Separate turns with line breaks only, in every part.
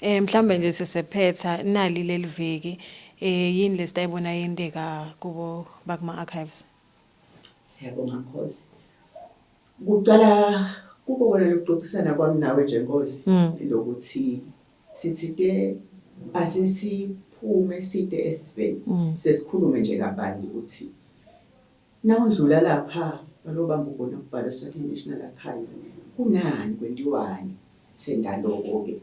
Mhlambe nje sesephetha nali leliviki yini lesitayibona yendeka kubo bakuma archives.
Siyabonga Nkosi. Kuqala kubona lokuxoxisana kwami nawe nje Nkosi lokuthi sithi ke asisiphume side esiveni sesikhulume nje kabanzi ukuthi nawudlula lapha balobamba ubona kubhalwa Swati National Archives kunani kwendiwani sendaloko ke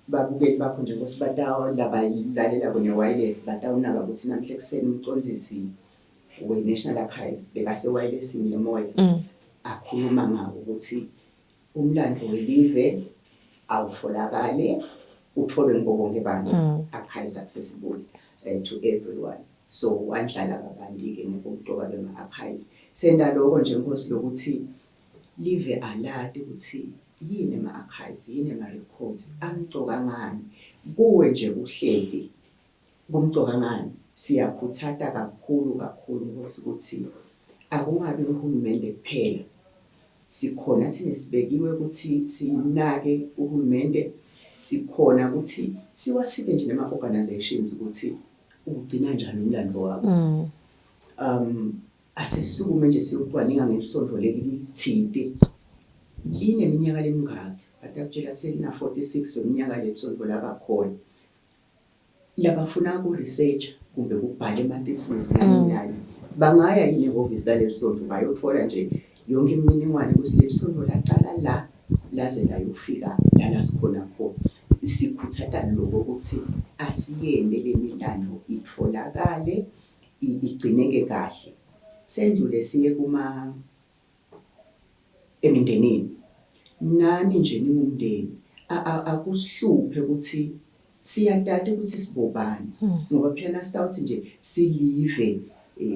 babukeli bakho nje Nkosi batawo labayilalela kone wireless batawunaka ukuthi namhle kuseni umcondzisi we-National Archives bekase-wireless nemoya akhuluma ngako ukuthi umlando welive awutholakale utholwe ngobonke abantu archives accessible to everyone. So wandlala kabanti-ke ngokuqoka bema-archives sendaloko nje Nkosi lokuthi live alati ukuthi yini ema-archives yini ema-records amcoka ngani kuwe nje uhleli kumcoka ngani. Siyakhuthata kakhulu Nkosi ukuthi akungabi uhulumende kuphela sikhona thina sibekiwe ukuthi sinake uhulumende sikhona ukuthi siwasike nje nama-organizations ukuthi ugcina njani umlando wakho. Asisukume nje siyocwaninga ngelisonto lelithinte lineminyaka lemingaki batakutshela selina 46 weminyaka lesonto labakhona labafuna ku-research kumbe kubhala ema-thesis nani bangaya yini ehhovisi lalesonto bayothola nje yonke imininingwane ukuthi lesonto lacala la laze layofika la sikhona khona. Sikhuthata lokho ukuthi asiyeme lemilando itholakale igcineke kahle. Sendlule siye emindenini nani nje ningumndeni akusihluphe ukuthi siyatata ukuthi sibobani ngoba phela sitawuthi nje silive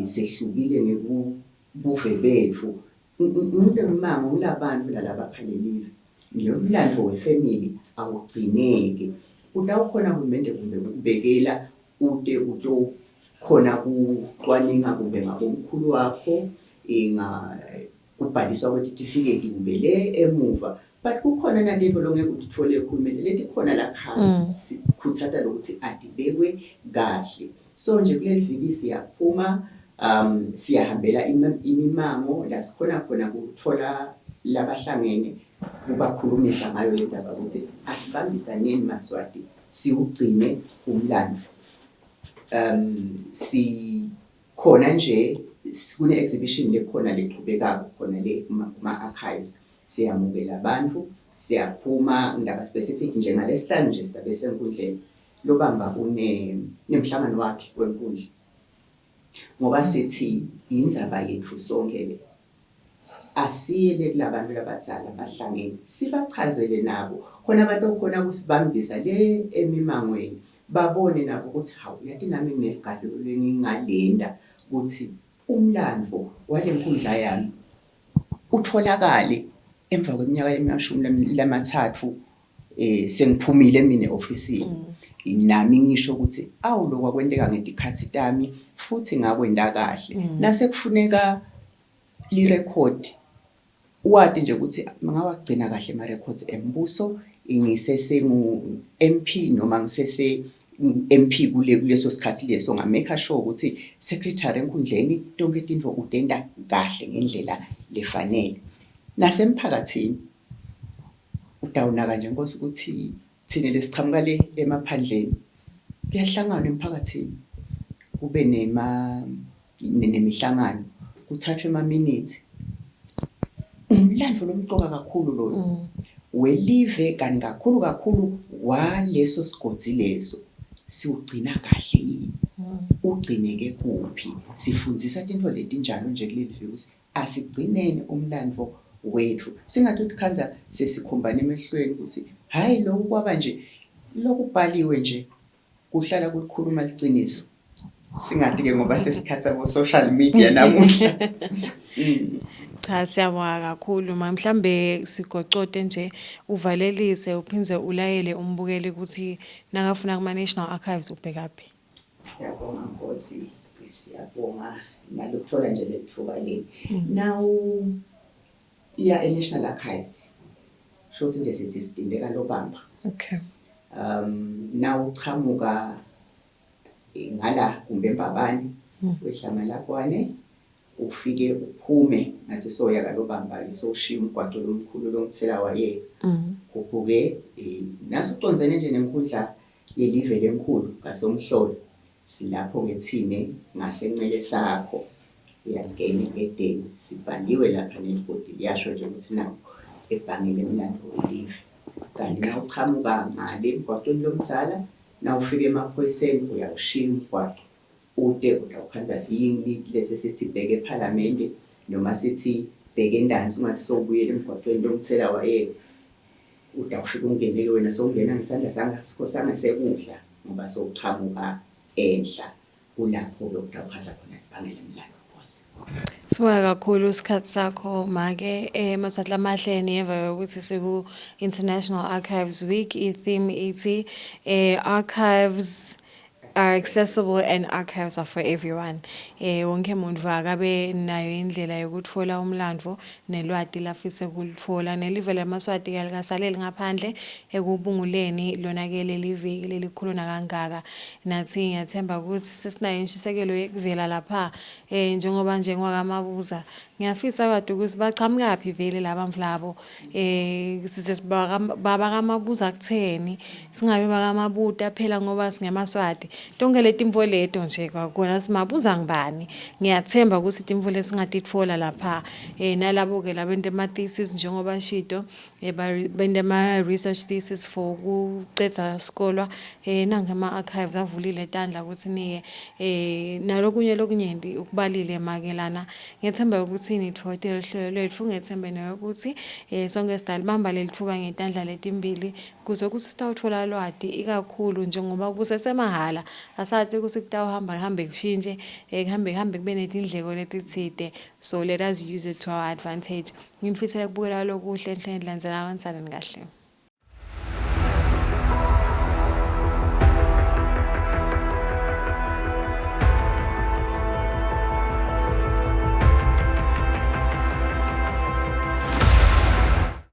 sehlukile ngebuve bethu ngummango kulabantu lalabakhalelive nomlando wefamily awugcineke utawukhona uhulumende kumbe ukubekela ude utokhona kucwaninga kumbe ngabomkhulu wakho kubhaliswa kwetitifiketi kumbe le emuva but kukhona nalinto longeke uthole uhulumende leti khona lapha sikhuthata lokuthi adibekwe kahle. So nje kuleli viki siyaphuma siyahambela imimango la sikhona khona kuthola labahlangene kubakhulumisa ngayo lendaba ukuthi asibambisaneni Maswati siugcine umlando. Sikhona nje kune exhibition lekhona leqhubekako khona le kuma-archives siyamukela abantu siyaphuma indaba specific njengalesihlanu nje sidabe senkundleni lobamba nemhlangano wakhe wenkundla ngoba sithi indzaba yethu sonke le asiyele kulabantu labadzala bahlangene sibachazele nabo khona abantu okhona kusibambisa le emimangweni babone nabo ukuthi hawu yathi nami ngineligalo lengingalenda ukuthi umlando walenkundla yami utholakale emva kweminyaka emi-30 sengiphumile mina ofisini nami ngisho ukuthi awulokwa kwenteka ngedikhathi tami futhi ngakwenda kahle nasekufuneka lirecord wathi nje ukuthi ngawagcina kahle ama records embuso ngisesengu-MP noma ngisese MP kuleso sikhathi leso ngamake sure ukuthi secretary enkundleni tonke tinto utenda kahle ngendlela lefanele. Nasemphakathini utawunaka nje Nkosi ukuthi thina lesiqhamuka le emaphandleni kuyahlangana emphakathini kube nemihlangano kuthathwe ama-minutes umlando lomqoka kakhulu lo welive kanti kakhulu waleso sigodzi leso siugcina kahle yini ugcineke kuphi sifundzisa tinto letinjalo nje kuleli viki ukuthi asigcineni umlando wethu singathuthi khanza sesikhombana emehlweni ukuthi hayi lokhu kwaba nje lokubhaliwe nje kuhlala kukhuluma liqiniso singathi ke ngoba sesikhatha ku social media namuhla.
Cha siyabonga kakhulu mhlambe sigocote nje uvalelise uphinze ulayele umbukeli ukuthi nakafuna kuma National Archives ubhekaphi.
Siyabonga Nkosi siyabonga nalokuthola nje lethuba leli. Now ya e-National Archives shothi nje sithi sidindeka lobamba
Okay.
Nawu uqhamuka ngala kumbe Mbabane wehlamalakwane ufike uphume ngathi soya kalobambali sowushiya umgwaqo lomkhulu lomthela waye kubuke naso uconzene nje nenkundla yelive lenkulu ngaSomhlolo silapho ngethine ngasencele sakho uyangena egedeni sibhaliwe lapha nebhodi liyasho nje ukuthi nawo ebhange lemlando welive kanti na uqhamuka ngale emgwaqweni lomdzala na ufike emaphoyiseni uyawushiya umgwaqo ude utawukhanza siyini lesi sithi bheke ePhalamende noma sithi bheke endansi ungathi sowubuyela emgwaqweni lomthela waye utawufika ungene wena sowungena ngesandla sangasekudla ngoba sowuqhamuka enhla kulapho ke utawukhanza khona ibhange lemlando boss.
Sibonga kakhulu isikhathi sakho make Masatla Mahle niyeva ukuthi siku International Archives Week i-theme ithi archives are accessible and archives are for everyone. Wonke umuntu akabe nayo indlela yokuthola umlandvo nelwati lafise kulitfola nelive laMaswati kalikasaleli ngaphandle ekubunguleni lona ke leli viki lelikhuluna kangaka nathi ngiyathemba ukuthi sesinayo inshisekelo yekuvela lapha njengoba nje ngwakamabuza ngiyafisa kade ukuthi bachamukaphi vele laba mflabo size baba kamabuza kutheni singabe bakamabuta phela ngoba singemaswati tonke letimvo leto nje kwakona simabuza ngibani ngiyathemba ukuthi itimvo lesingatitfola lapha nalabo ke labente ma thesis njengoba shito bende ma research thesis for kuqedza sikolwa nangema archives avulile tandla ukuthi niye nalokunye lokunyenti ukubalile makelana ngiyethemba ukuthi nitfote lihlelo lethu ngiyethemba ukuthi sonke sidalibamba lelithuba ngetandla letimbili kuze ukuthi sitawuthola lwati ikakhulu njengoba kusesemahala asathi ukuthi kutawuhamba hambe kushintshe kuhambe kube netindleko letitsite so let us use it to our advantage ngimfisela kubukela lokuhle enhleni landzela abansane kahle.